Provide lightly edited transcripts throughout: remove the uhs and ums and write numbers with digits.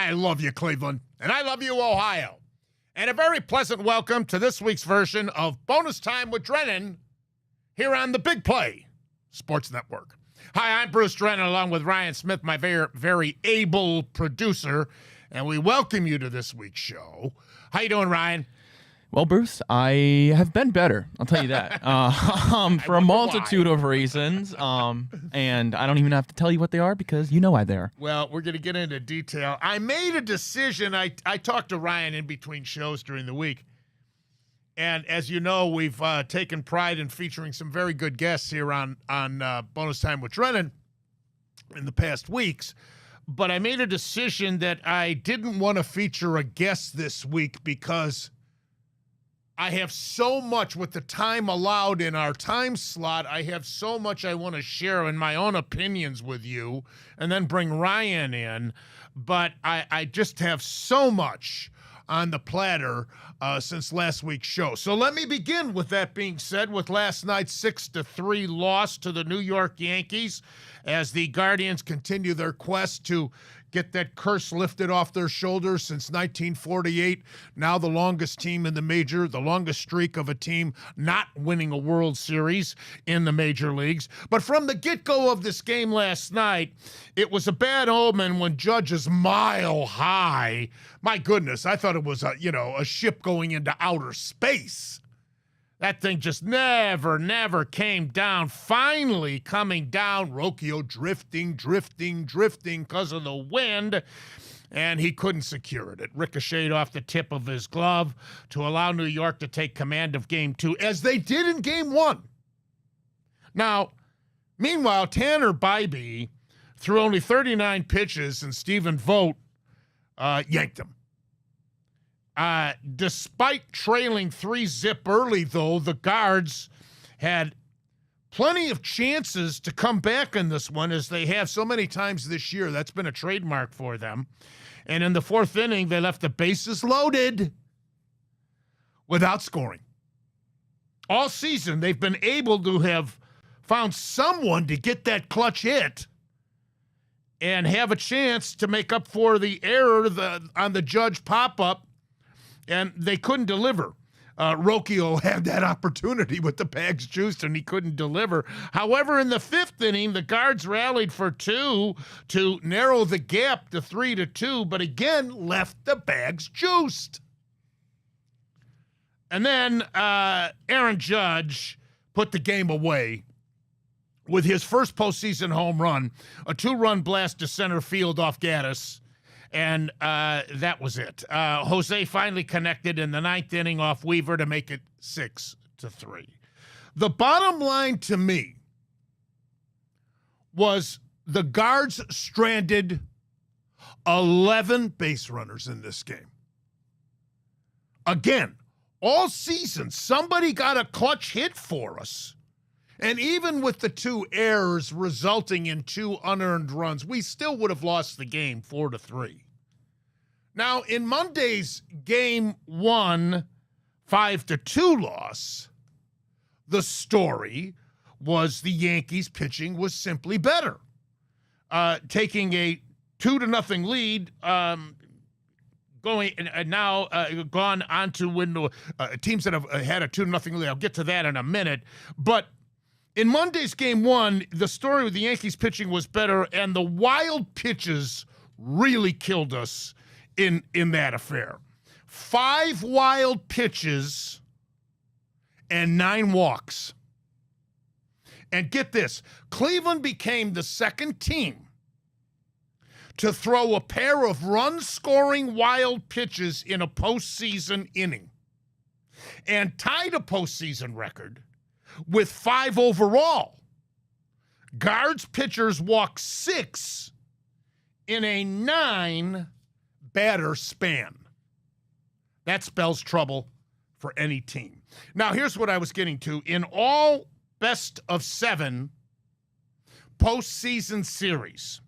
I love you, Cleveland, and I love you, Ohio. And a very pleasant welcome to this week's version of Bonus Time with Drennan here on the Big Play Sports Network. Hi, I'm Bruce Drennan, along with Ryan Smith, my very, very able producer, and we welcome you to this week's show. How you doing, Ryan? Well, Bruce, I have been better. I'll tell you that. For a multitude of reasons. And I don't even have to tell you what they are because you know why they are. Well, we're going to get into detail. I made a decision. I talked to Ryan in between shows during the week. And as you know, we've taken pride in featuring some very good guests here on Bonus Time with Drennan in the past weeks. But I made a decision that I didn't want to feature a guest this week because I have so much with the time allowed in our time slot. I have so much I want to share in my own opinions with you and then bring Ryan in. But I just have so much on the platter since last week's show. So let me begin with that being said with last night's 6-3 loss to the New York Yankees as the Guardians continue their quest to get that curse lifted off their shoulders since 1948. Now the longest team in the major, the longest streak of a team not winning a World Series in the major leagues. But from the get-go of this game last night, it was a bad omen when Judge's mile high. My goodness, I thought it was a ship going into outer space. That thing just never came down. Finally coming down, Rocchio drifting because of the wind, and he couldn't secure it. It ricocheted off the tip of his glove to allow New York to take command of Game 2, as they did in Game 1. Now, meanwhile, Tanner Bybee threw only 39 pitches, and Stephen Vogt yanked him. Despite trailing 3-0 early, though, the Guards had plenty of chances to come back in this one, as they have so many times this year. That's been a trademark for them. And in the fourth inning, they left the bases loaded without scoring. All season, they've been able to have found someone to get that clutch hit and have a chance to make up for the error on the Judge pop-up, and they couldn't deliver. Rocchio had that opportunity with the bags juiced, and he couldn't deliver. However, in the fifth inning, the Guards rallied for 2 to narrow the gap to 3-2, but again left the bags juiced. And then Aaron Judge put the game away with his first postseason home run, a 2-run blast to center field off Gaddis. And that was it. Jose finally connected in the ninth inning off Weaver to make it 6-3. The bottom line to me was the Guards stranded 11 base runners in this game. Again, all season, somebody got a clutch hit for us. And even with the 2 errors resulting in 2 unearned runs, we still would have lost the game 4-3. Now, in Monday's Game 1 5-2 loss, the story was the Yankees pitching was simply better. Taking a 2-0 lead, gone on to win teams that have had a 2-0 lead. I'll get to that in a minute. But in Monday's Game 1, the story with the Yankees pitching was better, and the wild pitches really killed us in that affair. 5 wild pitches and 9 walks. And get this, Cleveland became the second team to throw a pair of run-scoring wild pitches in a postseason inning and tied a postseason record with 5 overall. Guards pitchers walked 6 in a 9-batter span. That spells trouble for any team. Now, here's what I was getting to. In all best-of-7 postseason series,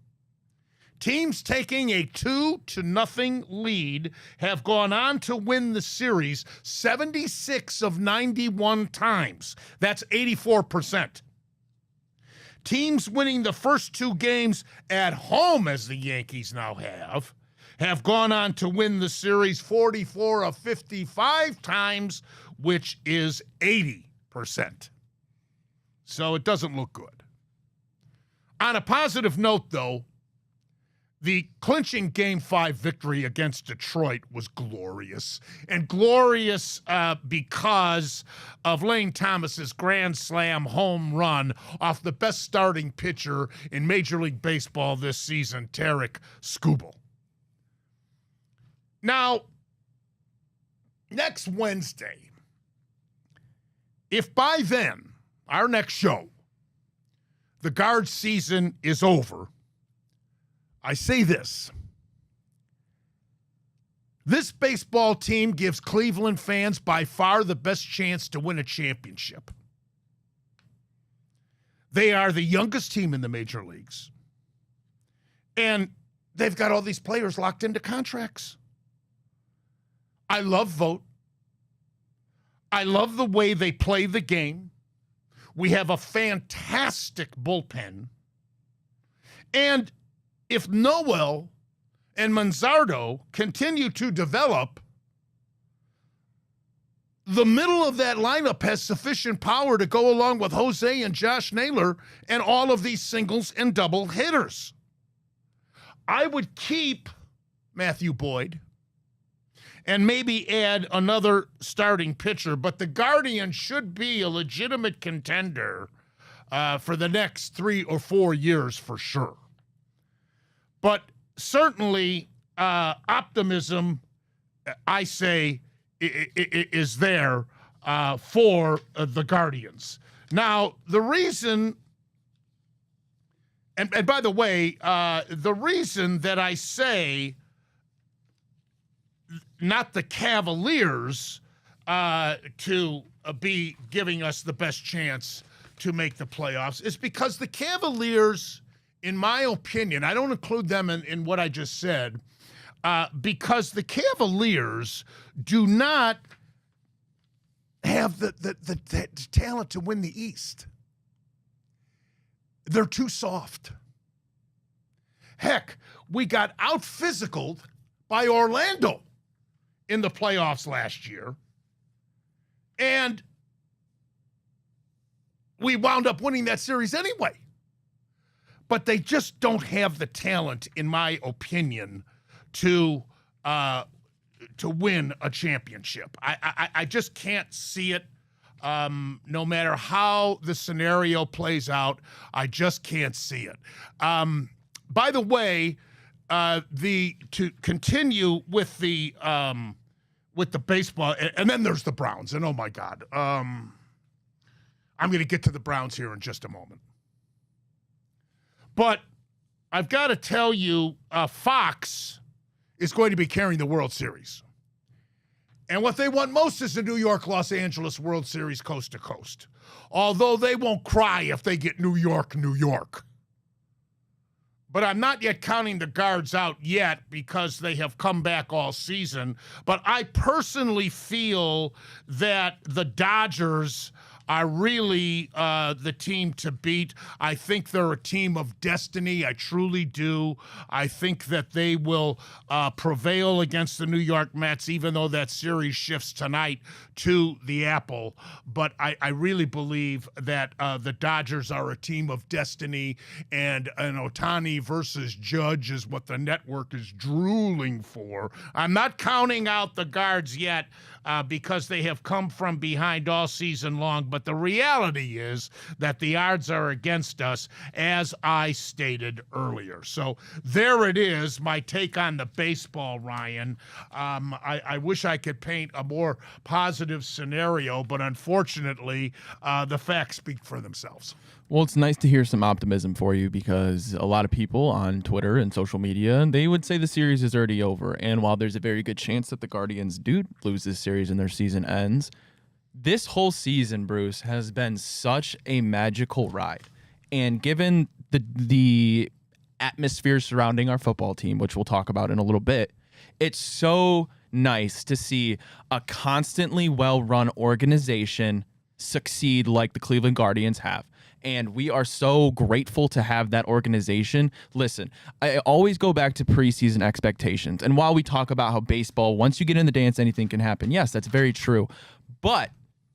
teams taking a 2-0 lead have gone on to win the series 76 of 91 times. That's 84%. Teams winning the first 2 games at home, as the Yankees now have gone on to win the series 44 of 55 times, which is 80%. So it doesn't look good. On a positive note, though, the clinching Game 5 victory against Detroit was glorious. And glorious because of Lane Thomas's grand slam home run off the best starting pitcher in Major League Baseball this season, Tarek Skubal. Now, next Wednesday, if by then, our next show, the Guards season is over, I say this. This baseball team gives Cleveland fans by far the best chance to win a championship. They are the youngest team in the major leagues. And they've got all these players locked into contracts. I love Vogt. I love the way they play the game. We have a fantastic bullpen. And if Noel and Manzardo continue to develop, the middle of that lineup has sufficient power to go along with Jose and Josh Naylor and all of these singles and double hitters. I would keep Matthew Boyd and maybe add another starting pitcher, but the Guardians should be a legitimate contender for the next 3 or 4 years for sure. But certainly optimism, I say, is there for the Guardians. Now, the reason, and by the way, the reason that I say not the Cavaliers to be giving us the best chance to make the playoffs is because the Cavaliers, in my opinion, I don't include them in what I just said, because the Cavaliers do not have the talent to win the East. They're too soft. Heck, we got out-physicaled by Orlando in the playoffs last year, and we wound up winning that series anyway. But they just don't have the talent, in my opinion, to win a championship. I just can't see it. No matter how the scenario plays out, I just can't see it. By the way, to continue with the baseball, and then there's the Browns, and oh my God, I'm going to get to the Browns here in just a moment. But I've got to tell you, Fox is going to be carrying the World Series. And what they want most is the New York-Los Angeles World Series coast to coast. Although they won't cry if they get New York, New York. But I'm not yet counting the Guards out yet because they have come back all season. But I personally feel that the Dodgers are really the team to beat. I think they're a team of destiny. I truly do. I think that they will prevail against the New York Mets, even though that series shifts tonight to the Apple. But I really believe that the Dodgers are a team of destiny, and an Ohtani versus Judge is what the network is drooling for. I'm not counting out the Guards yet because they have come from behind all season long, but the reality is that the odds are against us, as I stated earlier. So there it is, my take on the baseball, Ryan. I wish I could paint a more positive scenario, but unfortunately, the facts speak for themselves. Well, it's nice to hear some optimism for you, because a lot of people on Twitter and social media, they would say the series is already over. And while there's a very good chance that the Guardians do lose this series and their season ends, this whole season, Bruce, has been such a magical ride. And given the atmosphere surrounding our football team, which we'll talk about in a little bit, it's so nice to see a constantly well-run organization succeed like the Cleveland Guardians have. And we are so grateful to have that organization. Listen, I always go back to preseason expectations. And while we talk about how baseball, once you get in the dance, anything can happen. Yes, that's very true. But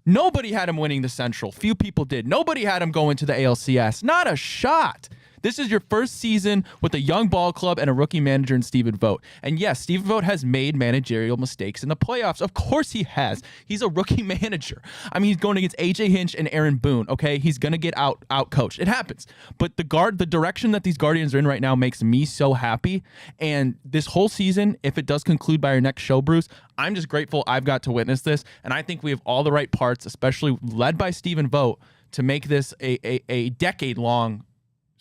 nobody had him winning the Central. Few people did. Nobody had him going to the ALCS. Not a shot. This is your first season with a young ball club and a rookie manager in Stephen Vogt. And yes, Stephen Vogt has made managerial mistakes in the playoffs. Of course he has. He's a rookie manager. I mean, he's going against AJ Hinch and Aaron Boone, okay? He's going to get out coached. It happens. But the direction that these Guardians are in right now makes me so happy. And this whole season, if it does conclude by our next show, Bruce, I'm just grateful I've got to witness this. And I think we have all the right parts, especially led by Stephen Vogt, to make this a decade-long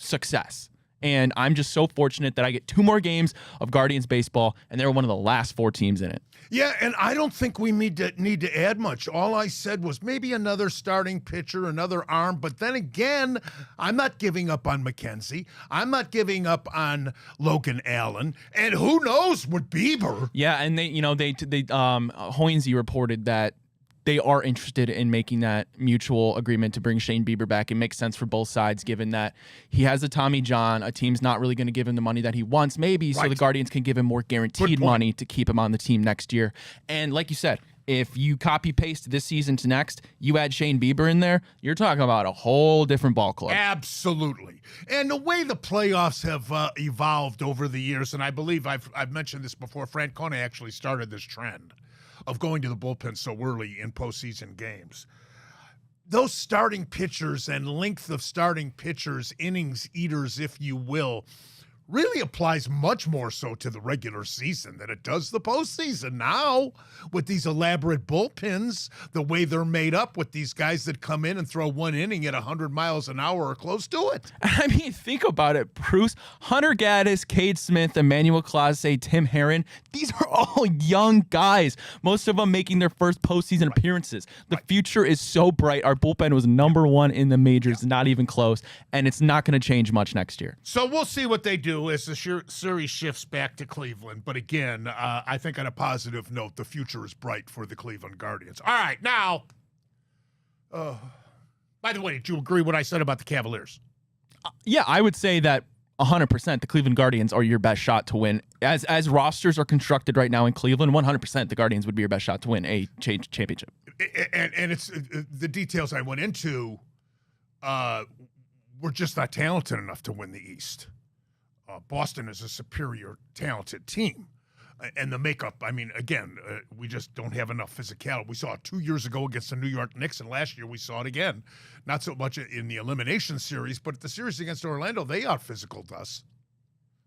success. And I'm just so fortunate that I get 2 more games of Guardians baseball, and they're one of the last 4 teams in it. Yeah, and I don't think we need to add much. All I said was maybe another starting pitcher, another arm. But then again, I'm not giving up on McKenzie. I'm not giving up on Logan Allen. And who knows with Bieber? Yeah, and they Hoynesy reported that they are interested in making that mutual agreement to bring Shane Bieber back. It makes sense for both sides, given that he has a Tommy John. A team's not really going to give him the money that he wants, maybe, so the Guardians can give him more guaranteed money to keep him on the team next year. And like you said, if you copy-paste this season to next, you add Shane Bieber in there, you're talking about a whole different ball club. Absolutely. And the way the playoffs have evolved over the years, and I believe I've mentioned this before, Francona actually started this trend of going to the bullpen so early in postseason games. Those starting pitchers and length of starting pitchers, innings eaters, if you will, really applies much more so to the regular season than it does the postseason. Now, with these elaborate bullpens, the way they're made up with these guys that come in and throw 1 inning at 100 miles an hour or close to it. I mean, think about it, Bruce. Hunter Gaddis, Cade Smith, Emmanuel Clase, Tim Herron, these are all young guys, most of them making their first postseason appearances. The future is so bright. Our bullpen was number 1 in the majors, not even close, and it's not going to change much next year. So we'll see what they do as the series shifts back to Cleveland. But again, I think on a positive note, the future is bright for the Cleveland Guardians. All right, now, by the way, did you agree what I said about the Cavaliers? Yeah, I would say that 100% the Cleveland Guardians are your best shot to win. As rosters are constructed right now in Cleveland, 100% the Guardians would be your best shot to win a championship. And it's the details I went into were just not talented enough to win the East. Boston is a superior, talented team. And the makeup, I mean, again, we just don't have enough physicality. We saw it 2 years ago against the New York Knicks, and last year we saw it again. Not so much in the elimination series, but the series against Orlando, they out-physicaled us.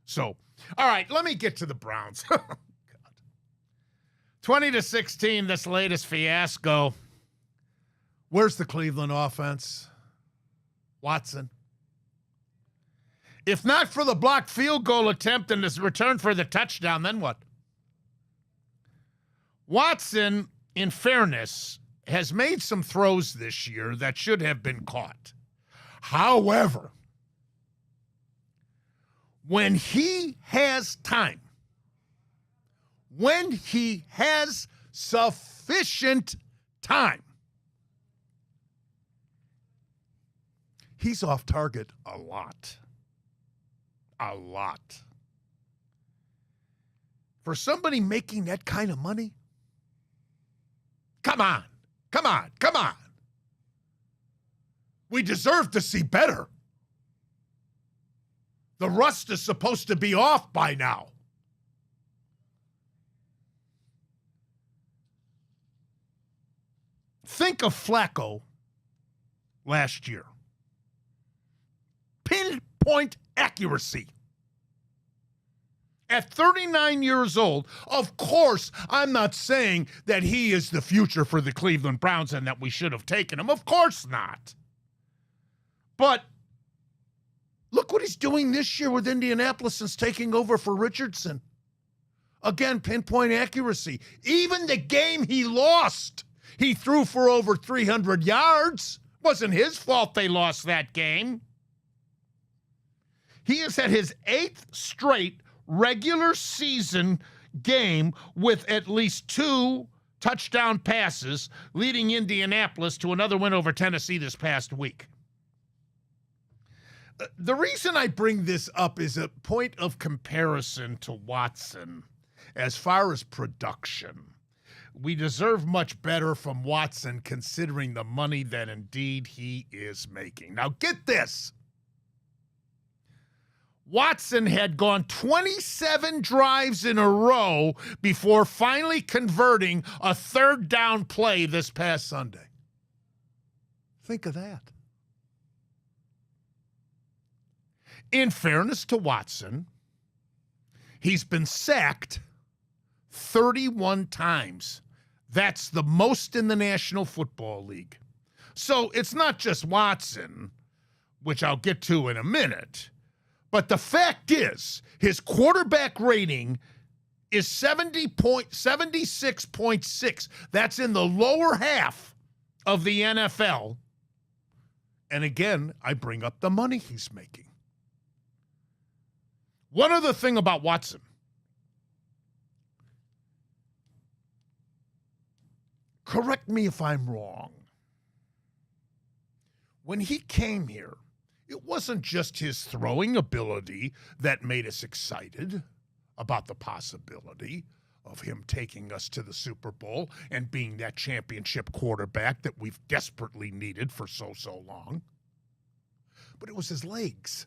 So, all right, let me get to the Browns. 20-16, this latest fiasco. Where's the Cleveland offense? Watson. If not for the blocked field goal attempt and his return for the touchdown, then what? Watson, in fairness, has made some throws this year that should have been caught. However, when he has time, when he has sufficient time, he's off target a lot. A lot. For somebody making that kind of money, come on. We deserve to see better. The rust is supposed to be off by now. Think of Flacco last year. Pinpoint accuracy. At 39 years old, of course, I'm not saying that he is the future for the Cleveland Browns and that we should have taken him. Of course not. But look what he's doing this year with Indianapolis since taking over for Richardson. Again, pinpoint accuracy. Even the game he lost, he threw for over 300 yards. Wasn't his fault they lost that game. He has had his 8th straight regular season game with at least 2 touchdown passes, leading Indianapolis to another win over Tennessee this past week. The reason I bring this up is a point of comparison to Watson as far as production. We deserve much better from Watson considering the money that indeed he is making. Now get this. Watson had gone 27 drives in a row before finally converting a third down play this past Sunday. Think of that. In fairness to Watson, he's been sacked 31 times. That's the most in the National Football League. So it's not just Watson, which I'll get to in a minute, but the fact is his quarterback rating is 76.6. That's in the lower half of the NFL. And again, I bring up the money he's making. One other thing about Watson. Correct me if I'm wrong. When he came here, it wasn't just his throwing ability that made us excited about the possibility of him taking us to the Super Bowl and being that championship quarterback that we've desperately needed for so long. But it was his legs.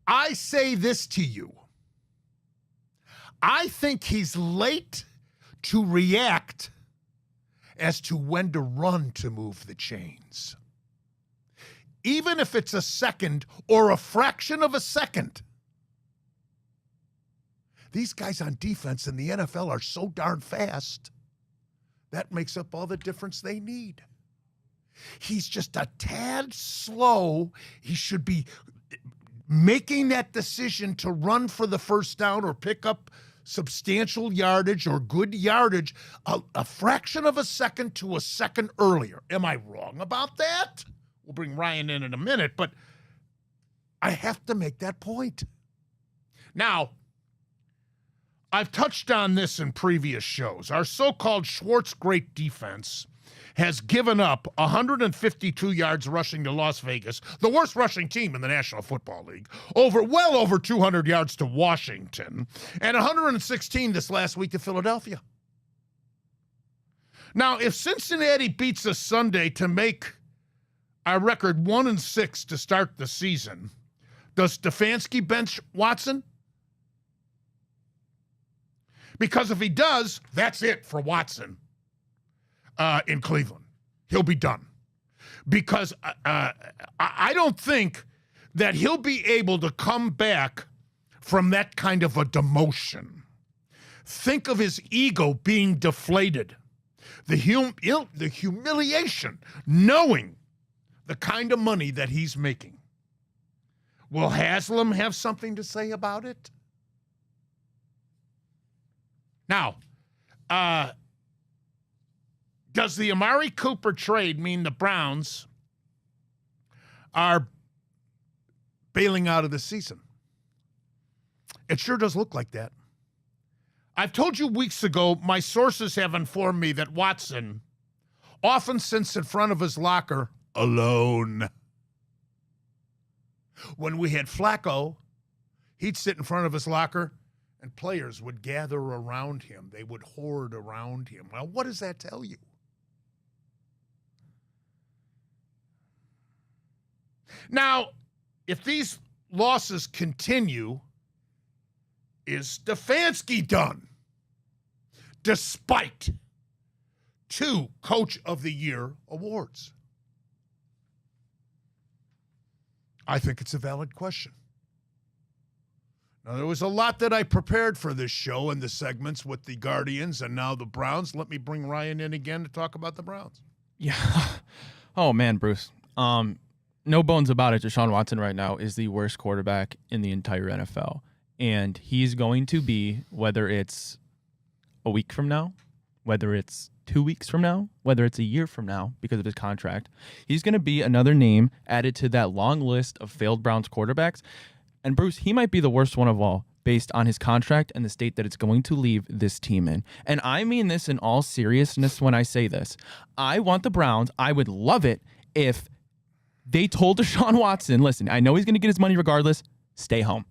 I say this to you. I think he's late to react as to when to run to move the chains. Even if it's a second or a fraction of a second. These guys on defense in the NFL are so darn fast. That makes up all the difference they need. He's just a tad slow. He should be making that decision to run for the first down or pick up substantial yardage or good yardage a fraction of a second to a second earlier. Am I wrong about that? We'll bring Ryan in a minute, but I have to make that point. Now, I've touched on this in previous shows. Our so-called Schwartz great defense has given up 152 yards rushing to Las Vegas, the worst rushing team in the National Football League, well over 200 yards to Washington, and 116 this last week to Philadelphia. Now, if Cincinnati beats us Sunday to make our record 1-6 to start the season, does Stefanski bench Watson? Because if he does, that's it for Watson. In Cleveland. He'll be done. Because I don't think that he'll be able to come back from that kind of a demotion. Think of his ego being deflated. The humiliation, knowing the kind of money that he's making. Will Haslam have something to say about it? Now, does the Amari Cooper trade mean the Browns are bailing out of the season? It sure does look like that. I've told you weeks ago, my sources have informed me that Watson often sits in front of his locker alone. When we had Flacco, he'd sit in front of his locker and players would gather around him. They would hoard around him. Well, what does that tell you? Now, if these losses continue, is Stefanski done? Despite 2 Coach of the Year awards. I think it's a valid question. Now, there was a lot that I prepared for this show and the segments with the Guardians and now the Browns. Let me bring Ryan in again to talk about the Browns. Yeah. Oh, man, Bruce. No bones about it. Deshaun Watson right now is the worst quarterback in the entire NFL. And he's going to be, whether it's a week from now, whether it's 2 weeks from now, whether it's a year from now because of his contract, he's going to be another name added to that long list of failed Browns quarterbacks. And Bruce, he might be the worst one of all based on his contract and the state that it's going to leave this team in. And I mean this in all seriousness when I say this. I want the Browns. I would love it if They told Deshaun Watson, listen, I know he's going to get his money regardless. Stay home.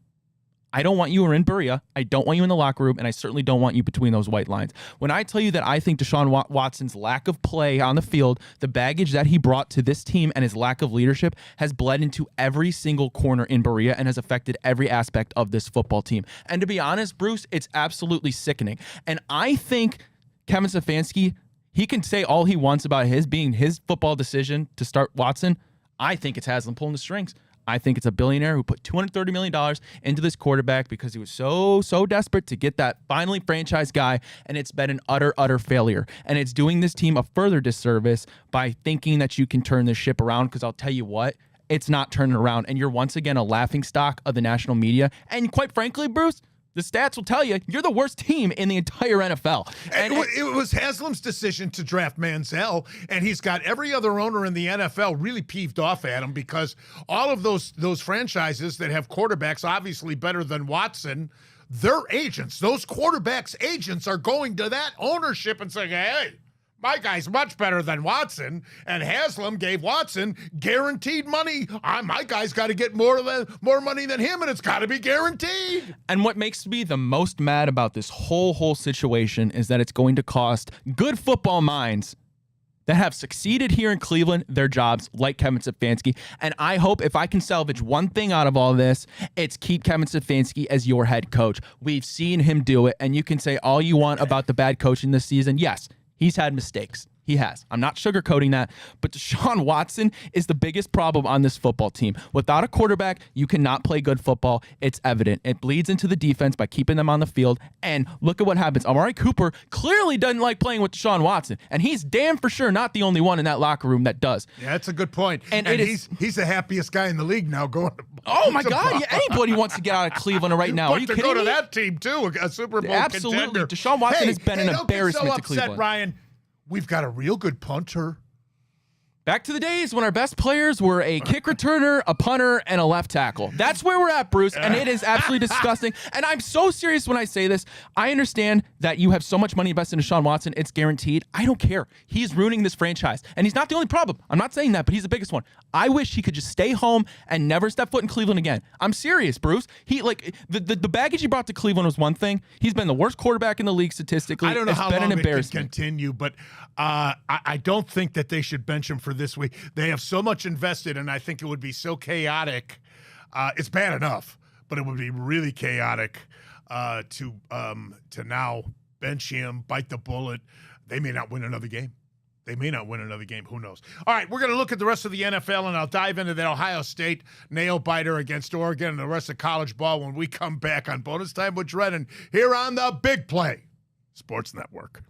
I don't want you in Berea. I don't want you in the locker room, and I certainly don't want you between those white lines. When I tell you that I think Deshaun Watson's lack of play on the field, the baggage that he brought to this team, and his lack of leadership has bled into every single corner in Berea and has affected every aspect of this football team. And to be honest, Bruce, it's absolutely sickening. And I think Kevin Stefanski, he can say all he wants about being his football decision to start Watson. I think it's Haslam pulling the strings. I think it's a billionaire who put $230 million into this quarterback because he was so desperate to get that finally franchise guy, and it's been an utter failure. And it's doing this team a further disservice by thinking that you can turn this ship around, because I'll tell you what, it's not turning around, and you're once again a laughingstock of the national media. And quite frankly, Bruce, the stats will tell you you're the worst team in the entire NFL. And it was Haslam's decision to draft Manziel, and he's got every other owner in the NFL really peeved off at him, because all of those franchises that have quarterbacks obviously better than Watson, their agents, those quarterbacks' agents are going to that ownership and saying, hey, my guy's much better than Watson, and Haslam gave Watson guaranteed money. My guy's got to get more money than him, and it's got to be guaranteed. And what makes me the most mad about this whole situation is that it's going to cost good football minds that have succeeded here in Cleveland their jobs, like Kevin Stefanski. And I hope if I can salvage one thing out of all this, it's keep Kevin Stefanski as your head coach. We've seen him do it, and you can say all you want about the bad coaching this season. Yes, he's had mistakes. He has. I'm not sugarcoating that, but Deshaun Watson is the biggest problem on this football team. Without a quarterback, you cannot play good football. It's evident. It bleeds into the defense by keeping them on the field, and look at what happens. Amari Cooper clearly doesn't like playing with Deshaun Watson, and he's damn for sure not the only one in that locker room that does. Yeah, that's a good point. And he's the happiest guy in the league now going to Oh, my God. Yeah, anybody wants to get out of Cleveland right now. Are you kidding me? Go to that team, too, a Super Bowl Absolutely. contender. Deshaun Watson has been an embarrassment to Cleveland. Ryan. We've got a real good punter. Back to the days when our best players were a kick returner, a punter, and a left tackle. That's where we're at, Bruce, and it is absolutely disgusting. And I'm so serious when I say this. I understand that you have so much money invested in Deshaun Watson. It's guaranteed. I don't care. He's ruining this franchise, and he's not the only problem. I'm not saying that, but he's the biggest one. I wish he could just stay home and never step foot in Cleveland again. I'm serious, Bruce. The baggage he brought to Cleveland was one thing. He's been the worst quarterback in the league statistically. I don't know how long it can continue, but I don't think that they should bench him for this week. They have so much invested, and I think it would be so chaotic. It's bad enough, but it would be really chaotic to now bench him, bite the bullet. They may not win another game. Who knows? All right, we're going to look at the rest of the NFL, and I'll dive into that Ohio State nail-biter against Oregon and the rest of college ball when we come back on Bonus Time with Drennan here on the Big Play Sports Network.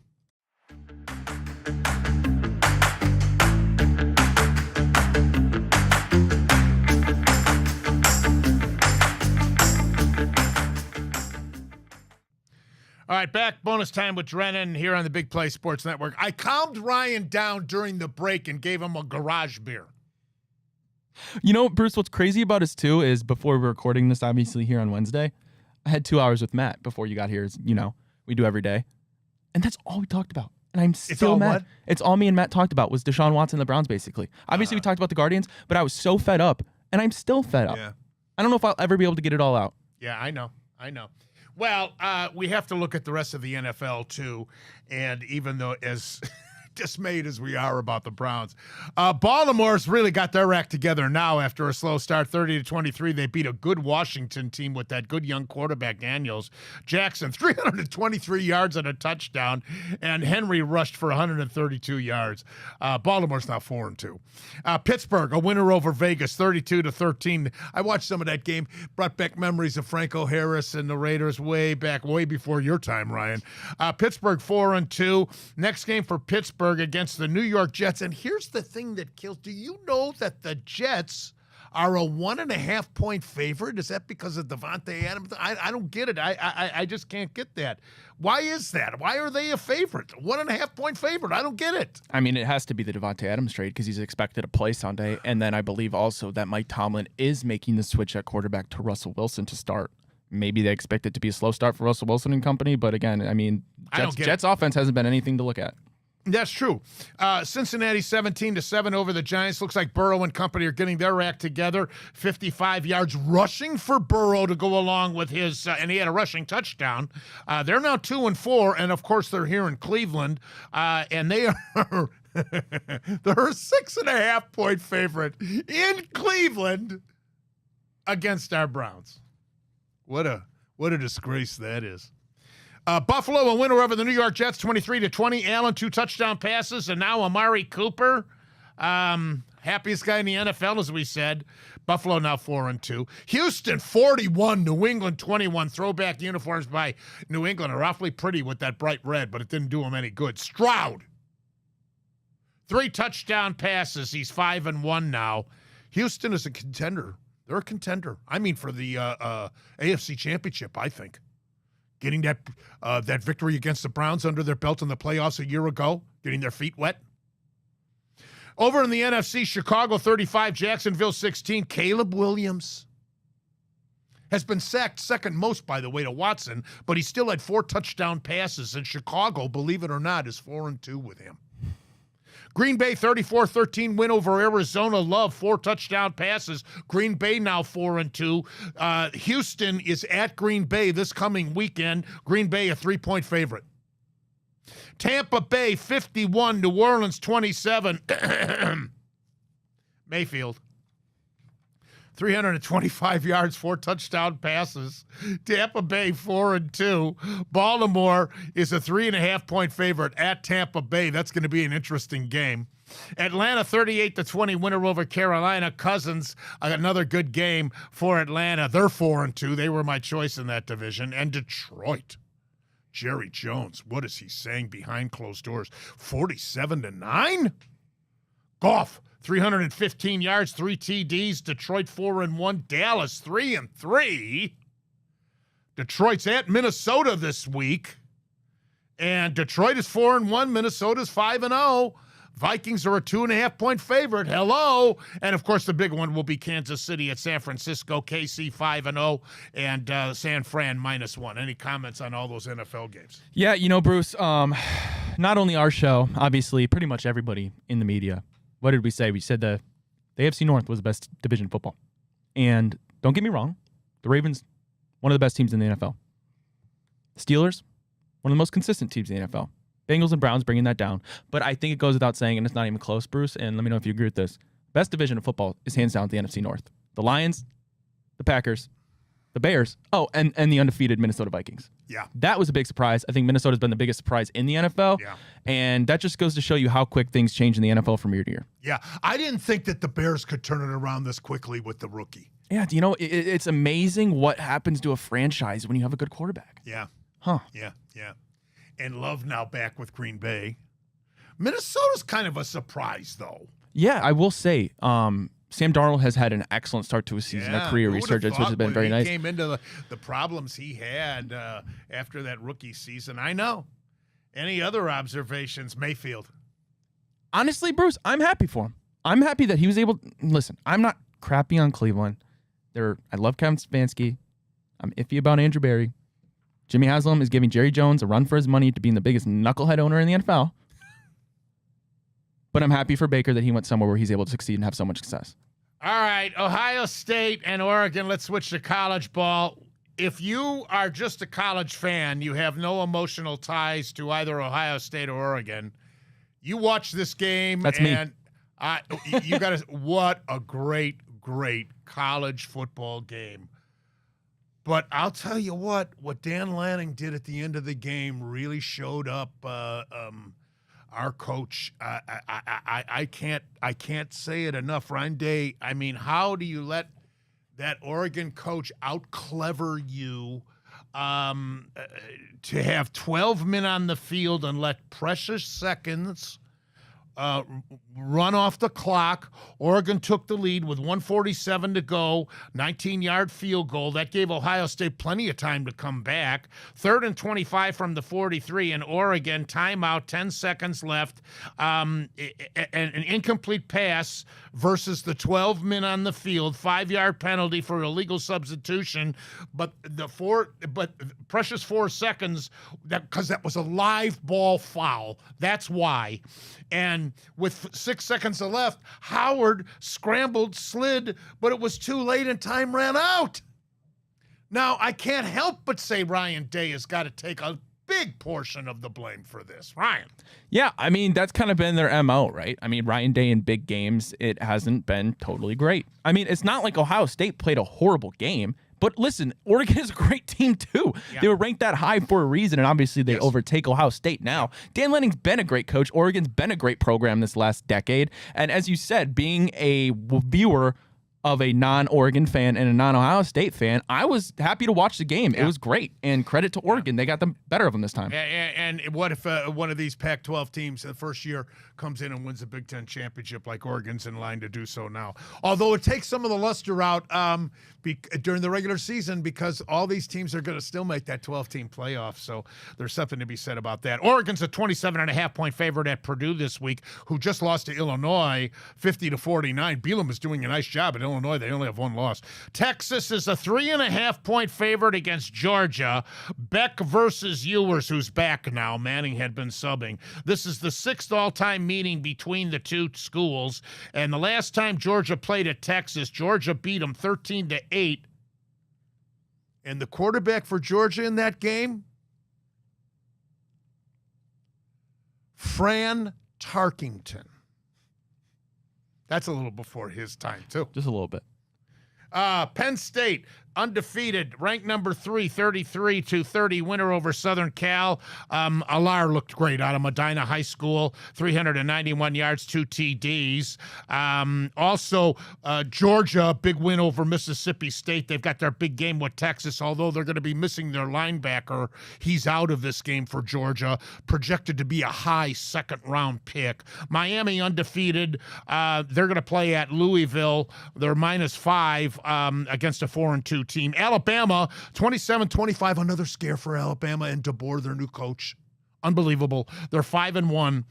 All right, back. Bonus Time with Drennan here on the Big Play Sports Network. I calmed Ryan down during the break and gave him a garage beer. You know, Bruce, what's crazy about us, too, is before we're recording this, obviously, here on Wednesday, I had 2 hours with Matt before you got here, as you know, we do every day. And that's all we talked about. And I'm still mad. What? It's all me and Matt talked about was Deshaun Watson and the Browns, basically. Obviously, we talked about the Guardians, but I was so fed up, and I'm still fed up. Yeah. I don't know if I'll ever be able to get it all out. Yeah, I know. Well, we have to look at the rest of the NFL, too. And even though as dismayed as we are about the Browns, Baltimore's really got their act together now after a slow start, 30-23. They beat a good Washington team with that good young quarterback, Daniels. Jackson, 323 yards and a touchdown, and Henry rushed for 132 yards. Baltimore's now 4-2. Pittsburgh, a winner over Vegas, 32-13. I watched some of that game, brought back memories of Franco Harris and the Raiders way before your time, Ryan. Pittsburgh 4-2. Next game for Pittsburgh against the New York Jets. And here's the thing that kills. Do you know that the Jets are a 1.5 point favorite? Is that because of Devontae Adams? I don't get it. I just can't get that. Why is that? Why are they a favorite? 1.5 point favorite. I don't get it. I mean, it has to be the Devontae Adams trade because he's expected to play Sunday. And then I believe also that Mike Tomlin is making the switch at quarterback to Russell Wilson to start. Maybe they expect it to be a slow start for Russell Wilson and company. But again, I mean, Jets offense hasn't been anything to look at. That's true. Cincinnati 17-7 over the Giants. Looks like Burrow and company are getting their act together. 55 yards rushing for Burrow to go along with his, and he had a rushing touchdown. They're now 2-4, and of course they're here in Cleveland, and they are they're a 6.5-point favorite in Cleveland against our Browns. What a disgrace that is. Buffalo, a winner over the New York Jets, 23-20. Allen, 2 touchdown passes, and now Amari Cooper, happiest guy in the NFL, as we said. Buffalo now 4-2. Houston 41, New England 21. Throwback uniforms by New England are awfully pretty with that bright red, but it didn't do them any good. Stroud, 3 touchdown passes. He's 5-1 now. Houston is a contender. They're a contender. I mean, for the AFC Championship, I think. Getting that victory against the Browns under their belt in the playoffs a year ago, getting their feet wet. Over in the NFC, Chicago 35, Jacksonville 16. Caleb Williams has been sacked second most, by the way, to Watson, but he still had 4 touchdown passes, and Chicago, believe it or not, is 4-2 with him. Green Bay 34-13 win over Arizona. Love 4 touchdown passes. Green Bay now 4-2. Houston is at Green Bay this coming weekend. Green Bay a 3-point favorite. Tampa Bay 51, New Orleans 27. Mayfield 325 yards, 4 touchdown passes. Tampa Bay 4-2. Baltimore is a 3.5-point favorite at Tampa Bay. That's going to be an interesting game. Atlanta 38-20 winner over Carolina. Cousins, another good game for Atlanta. They're 4-2. They were my choice in that division. And Detroit, Jerry Jones, what is he saying behind closed doors? 47-9? Goff, 315 yards, 3 TDs. Detroit 4-1. Dallas 3-3. Detroit's at Minnesota this week. And Detroit is 4-1. Minnesota's 5-0. Vikings are a 2.5-point favorite. Hello. And, of course, the big one will be Kansas City at San Francisco. KC 5-0 and San Fran -1. Any comments on all those NFL games? Yeah, Bruce, not only our show, obviously, pretty much everybody in the media. What did we say? We said the AFC North was the best division of football. And don't get me wrong, the Ravens, one of the best teams in the NFL. Steelers, one of the most consistent teams in the NFL. Bengals and Browns bringing that down. But I think it goes without saying, and it's not even close, Bruce, and let me know if you agree with this. Best division of football is hands down the NFC North. The Lions, the Packers, the Bears, and the undefeated Minnesota Vikings. Yeah. That was a big surprise. I think Minnesota's been the biggest surprise in the NFL. Yeah. And that just goes to show you how quick things change in the NFL from year to year. Yeah. I didn't think that the Bears could turn it around this quickly with the rookie. Yeah. It's amazing what happens to a franchise when you have a good quarterback. Yeah. Huh. Yeah. Yeah. And Love now back with Green Bay. Minnesota's kind of a surprise, though. Yeah, I will say, Sam Darnold has had an excellent start to his season, a career resurgence, which has been very nice. He came into the problems he had after that rookie season. I know. Any other observations, Mayfield? Honestly, Bruce, I'm happy for him. I'm happy that he was able – listen, I'm not crappy on Cleveland. I love Kevin Stefanski. I'm iffy about Andrew Berry. Jimmy Haslam is giving Jerry Jones a run for his money to being the biggest knucklehead owner in the NFL. But I'm happy for Baker that he went somewhere where he's able to succeed and have so much success. All right, Ohio State and Oregon. Let's switch to college ball. If you are just a college fan, you have no emotional ties to either Ohio State or Oregon. You watch this game. That's and me. You got to. What a great college football game. But I'll tell you what Dan Lanning did at the end of the game really showed up. Our coach, I can't say it enough. Ryan Day, I mean, how do you let that Oregon coach out-clever you to have 12 men on the field and let precious seconds run off the clock. Oregon took the lead with 1:47 to go, 19-yard field goal. That gave Ohio State plenty of time to come back. 3rd and 25 from the 43, and Oregon, timeout, 10 seconds left. An incomplete pass versus the 12 men on the field, 5-yard penalty for illegal substitution, but precious 4 seconds, because that was a live ball foul. That's why. And with 6 seconds left, Howard scrambled, slid, but it was too late and time ran out. Now, I can't help but say Ryan Day has got to take a big portion of the blame for this. Ryan. Yeah, I mean, that's kind of been their MO, right? I mean, Ryan Day in big games, it hasn't been totally great. I mean, it's not like Ohio State played a horrible game. But listen, Oregon is a great team, too. Yeah. They were ranked that high for a reason, and obviously they overtake Ohio State now. Dan Lanning's been a great coach. Oregon's been a great program this last decade. And as you said, being a viewer of a non-Oregon fan and a non-Ohio State fan, I was happy to watch the game. It was great. And credit to Oregon. They got the better of them this time. And what if one of these Pac-12 teams the first year comes in and wins the Big Ten championship like Oregon's in line to do so now? Although it takes some of the luster out during the regular season, because all these teams are going to still make that 12-team playoff. So there's something to be said about that. Oregon's a 27.5-point favorite at Purdue this week, who just lost to Illinois 50-49. Bielema is doing a nice job at Illinois. They only have 1 loss. Texas is a 3.5-point favorite against Georgia. Beck versus Ewers, who's back now. Manning had been subbing. This is the 6th all-time meeting between the two schools. And the last time Georgia played at Texas, Georgia beat them 13-8. And the quarterback for Georgia in that game, Fran Tarkington. That's a little before his time, too. Just a little bit. Penn State, undefeated, ranked number 3, 33-30, winner over Southern Cal. Alar looked great out of Medina High School, 391 yards, 2 TDs. Also, Georgia, big win over Mississippi State. They've got their big game with Texas, although they're going to be missing their linebacker. He's out of this game for Georgia, projected to be a high second-round pick. Miami, undefeated. They're going to play at Louisville. They're -5 against a 4-2 team. Alabama, 27-25, another scare for Alabama and DeBoer, their new coach. Unbelievable. They're 5-1.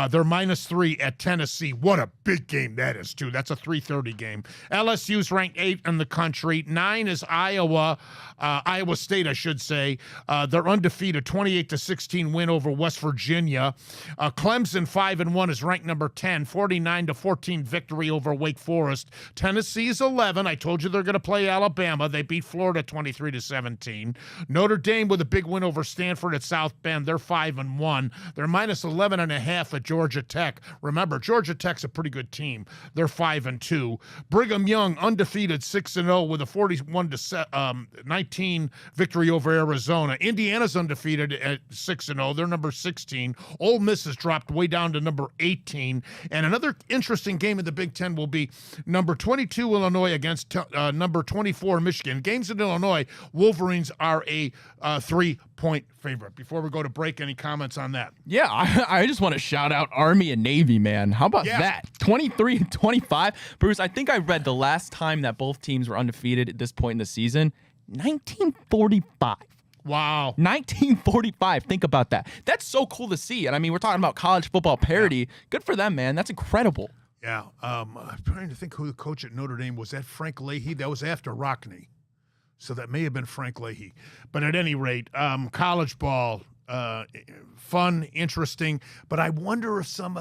They're -3 at Tennessee. What a big game that is, too. That's a 3:30 game. LSU's ranked 8 in the country. 9 is Iowa. Iowa State, I should say. They're undefeated, 28-16 win over West Virginia. Clemson, 5-1, is ranked number 10, 49-14 victory over Wake Forest. Tennessee's 11. I told you they're going to play Alabama. They beat Florida 23-17. Notre Dame with a big win over Stanford at South Bend. They're 5-1. They're -11.5 at Georgia Tech. Remember, Georgia Tech's a pretty good team. They're 5-2. Brigham Young, undefeated, 6-0 with a 41-19 victory over Arizona. Indiana's undefeated at 6-0. They're number 16. Ole Miss has dropped way down to number 18. And another interesting game in the Big Ten will be number 22 Illinois against number 24 Michigan. Games in Illinois, Wolverines are a 3-point favorite. Before we go to break, any comments on that? Yeah, I just want to shout out Army and Navy, man. How about that? 23-25. Bruce, I think I read the last time that both teams were undefeated at this point in the season, 1945. Wow. 1945. Think about that. That's so cool to see. And I mean, we're talking about college football parity. Yeah. Good for them, man. That's incredible. Yeah. I'm trying to think who the coach at Notre Dame was. That Frank Leahy? That was after Rockne. So that may have been Frank Leahy. But at any rate, college ball, fun, interesting. But I wonder if some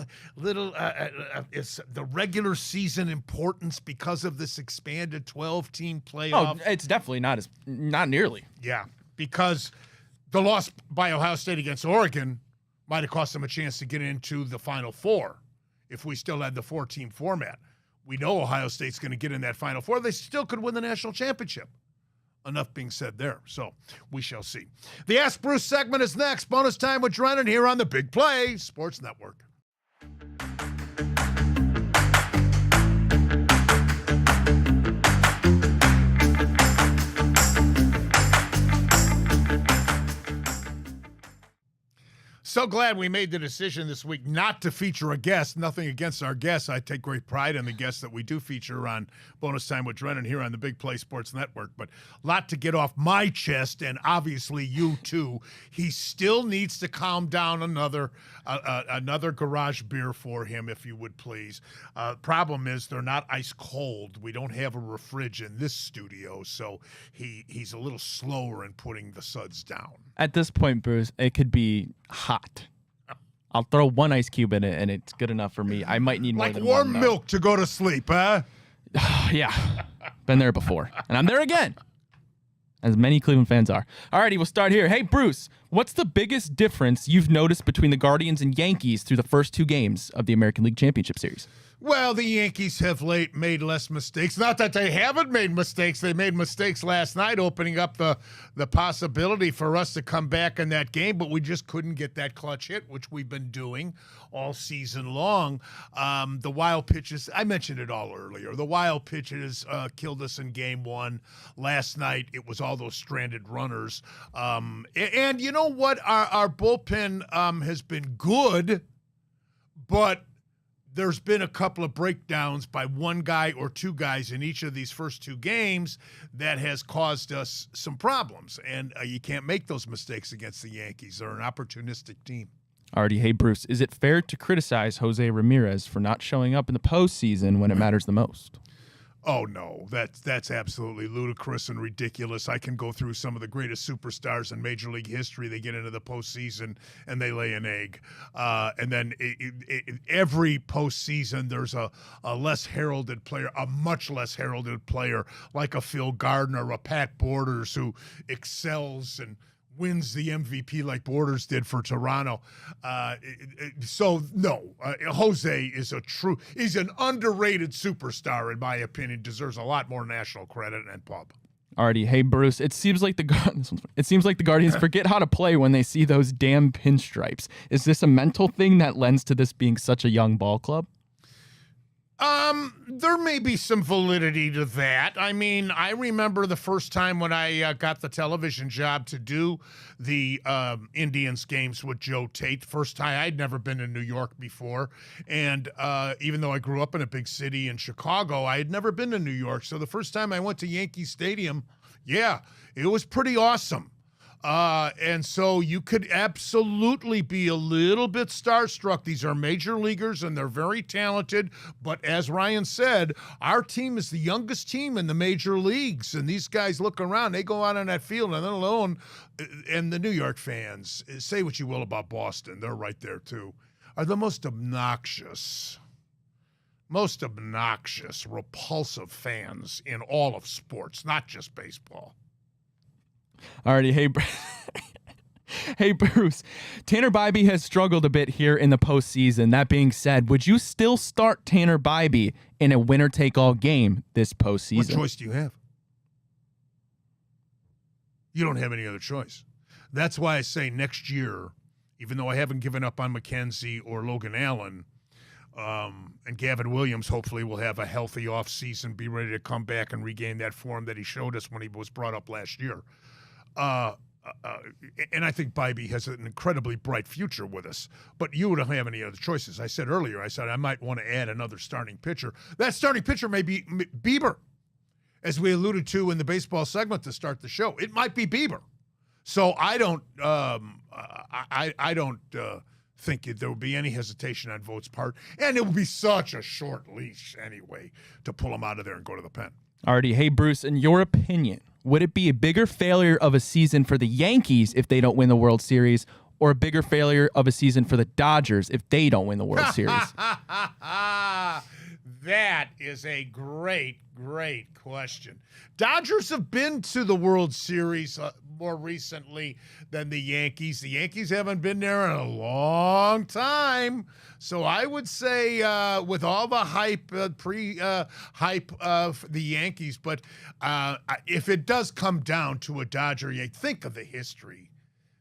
is the regular season importance because of this expanded 12-team playoff? Oh, it's definitely not nearly. Yeah, because the loss by Ohio State against Oregon might have cost them a chance to get into the Final Four if we still had the 4-team format. We know Ohio State's going to get in that Final Four. They still could win the national championship. Enough being said there, so we shall see. The Ask Bruce segment is next. Bonus time with Drennan here on the Big Play Sports Network. So so glad we made the decision this week not to feature a guest. Nothing against our guests. I take great pride in the guests that we do feature on Bonus Time with Drennan here on the Big Play Sports Network. But a lot to get off my chest, and obviously you too. He still needs to calm down. Another garage beer for him, if you would please. Problem is they're not ice cold. We don't have a refrig in this studio, so he's a little slower in putting the suds down. At this point, Bruce, it could be hot. I'll throw one ice cube in it, and it's good enough for me. I might need more than warm one, milk to go to sleep, huh? Yeah, been there before, and I'm there again, as many Cleveland fans are. Alrighty, we'll start here. Hey, Bruce, what's the biggest difference you've noticed between the Guardians and Yankees through the first two games of the American League Championship Series? Well, the Yankees have made less mistakes. Not that they haven't made mistakes. They made mistakes last night, opening up the possibility for us to come back in that game, but we just couldn't get that clutch hit, which we've been doing all season long. The wild pitches, I mentioned it all earlier. The wild pitches killed us in game one. Last night, it was all those stranded runners. And you know what? Our bullpen has been good, but there's been a couple of breakdowns by one guy or two guys in each of these first two games that has caused us some problems. And you can't make those mistakes against the Yankees. They're an opportunistic team. Alrighty, hey, Bruce, is it fair to criticize Jose Ramirez for not showing up in the postseason when it matters the most? Oh, no, that's absolutely ludicrous and ridiculous. I can go through some of the greatest superstars in Major League history. They get into the postseason and they lay an egg. And then every postseason, there's a less heralded player, a much less heralded player, like a Phil Gardner, a Pat Borders, who excels and wins the MVP like Borders did for Toronto. So no, Jose is he's an underrated superstar in my opinion, deserves a lot more national credit and pub. Alrighty, hey Bruce, it seems like the Guardians forget how to play when they see those damn pinstripes. Is this a mental thing that lends to this being such a young ball club? There may be some validity to that. I mean, I remember the first time when I got the television job to do the Indians games with Joe Tate. First time, I'd never been to New York before. And even though I grew up in a big city in Chicago, I had never been to New York. So the first time I went to Yankee Stadium, yeah, it was pretty awesome. And so you could absolutely be a little bit starstruck. These are major leaguers and they're very talented. But as Ryan said, our team is the youngest team in the major leagues. And these guys look around, they go out on that field and then alone. And the New York fans, say what you will about Boston, they're right there too, are the most obnoxious, repulsive fans in all of sports, not just baseball. Alrighty, hey Bruce. Tanner Bybee has struggled a bit here in the postseason. That being said, would you still start Tanner Bybee in a winner-take-all game this postseason? What choice do you have? You don't have any other choice. That's why I say next year, even though I haven't given up on McKenzie or Logan Allen, and Gavin Williams hopefully will have a healthy offseason, be ready to come back and regain that form that he showed us when he was brought up last year. And I think Bybee has an incredibly bright future with us. But you don't have any other choices. I said earlier, I might want to add another starting pitcher. That starting pitcher may be Bieber, as we alluded to in the baseball segment to start the show. It might be Bieber. So I don't think there would be any hesitation on Vogt's part. And it would be such a short leash anyway to pull him out of there and go to the pen. Alrighty, hey Bruce, in your opinion, would it be a bigger failure of a season for the Yankees if they don't win the World Series, or a bigger failure of a season for the Dodgers if they don't win the World Series? That is a great question. Dodgers have been to the World Series more recently than the Yankees. The Yankees haven't been there in a long time. So I would say with all the hype, pre-hype of the Yankees, but if it does come down to a Dodger, you think of the history,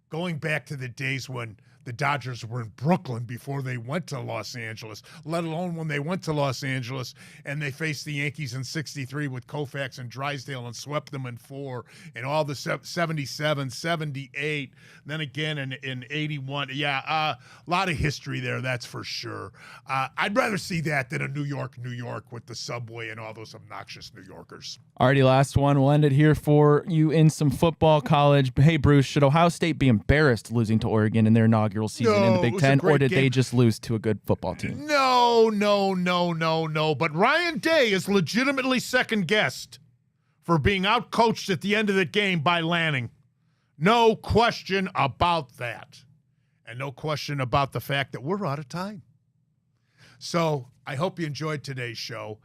going back to the days when the Dodgers were in Brooklyn before they went to Los Angeles, let alone when they went to Los Angeles and they faced the Yankees in 63 with Koufax and Drysdale and swept them in 4, and all the 77, 78, then again in 81. Yeah, a lot of history there, that's for sure. I'd rather see that than a New York with the subway and all those obnoxious New Yorkers. Alrighty, last one. We'll end it here for you in some football college. Hey, Bruce, should Ohio State be embarrassed losing to Oregon in their inaugural season in the Big Ten, or did they just lose to a good football team? No. But Ryan Day is legitimately second-guessed for being out-coached at the end of the game by Lanning. No question about that. And no question about the fact that we're out of time. So I hope you enjoyed today's show.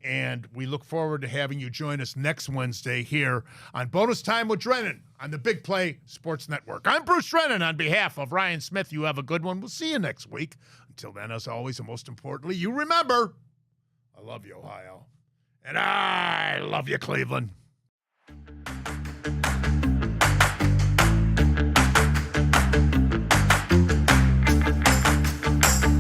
And we look forward to having you join us next Wednesday here on Bonus Time with Drennan on the Big Play Sports Network. I'm Bruce Drennan on behalf of Ryan Smith. You have a good one. We'll see you next week. Until then, as always, and most importantly, you remember, I love you, Ohio. And I love you, Cleveland.